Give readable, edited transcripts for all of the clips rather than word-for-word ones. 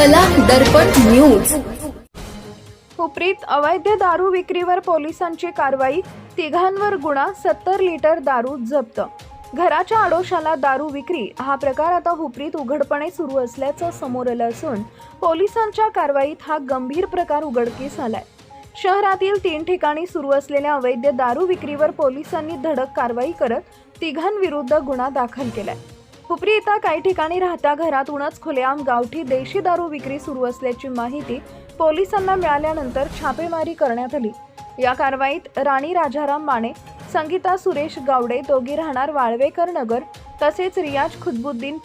कला दर्पण न्यूज। हुपरीत अवैध दारू विक्रीवर पोलिसांची कारवाई, तिघांवर गुन्हा, 70 लिटर दारू जप्त। घराच्या आडोशाला दारू विक्री हा प्रकार आता हुपरीत उघडपणे सुरू असल्याचं समोर आलं असून पोलिसांच्या कारवाईत हा गंभीर प्रकार उघडकीस आलाय। शहरातील 3 ठिकाणी सुरू असलेल्या अवैध दारू विक्रीवर पोलिसांनी धडक कारवाई करत तिघांविरुद्ध गुन्हा दाखल केलाय। हुपरी इथं काही ठिकाणी राहत्या घरातूनच खुलेआम गावठी देशी दारू विक्री सुरू असल्याची माहिती पोलिसांना मिळाल्यानंतर छापेमारी करण्यात आली। या कारवाईत राणी राजाराम माने, संगीता सुरेश गावडे दोघी राहणार वाळवेकर नगर तसेच रियाज खुदबुद्दीन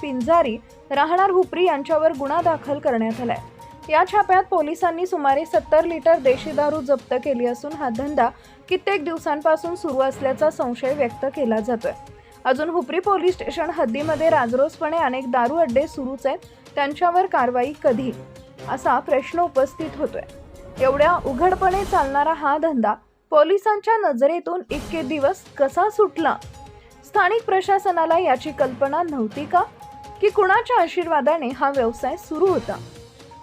पिंजारी राहणार हुपरी यांच्यावर गुन्हा दाखल करण्यात आलाय। या छाप्यात पोलिसांनी सुमारे 70 लिटर देशी दारू जप्त केली असून हा धंदा कित्येक दिवसांपासून सुरू असल्याचा संशय व्यक्त केला जातोय। अजून हुपरी पोलीस स्टेशन हद्दीमध्ये राजरोसपणे अनेक दारू अड्डे सुरूच आहेत, त्यांच्यावर कारवाई कधी असा प्रश्न उपस्थित होतोय। एवढ्या उघडपणे चालणारा हा धंदा पोलिसांच्या नजरेतून इतके दिवस कसा सुटला? स्थानिक प्रशासनाला याची कल्पना नव्हती का, की कुणाच्या आशीर्वादाने हा व्यवसाय सुरू होता?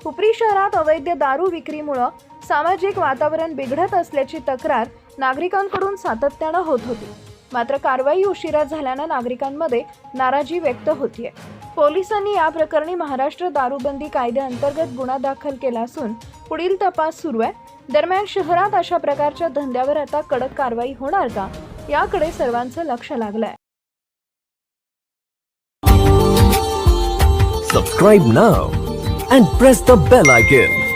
हुपरी शहरात अवैध दारू विक्रीमुळे सामाजिक वातावरण बिघडत असल्याची तक्रार नागरिकांकडून सातत्याने होत होती। मात्र कारवाई उशिरा झाल्यानं नागरिकांमध्ये नाराजी व्यक्त होतीये। पोलिसांनी या प्रकरणी महाराष्ट्र दारूबंदी कायद्याअंतर्गत गुन्हा दाखल केला असून पुढील तपास सुरू आहे। दरम्यान शहरात अशा प्रकारच्या धंद्यावर आता कडक कारवाई होणार का, याकडे सर्वांचं लक्ष लागलंय। Subscribe now and press the bell icon.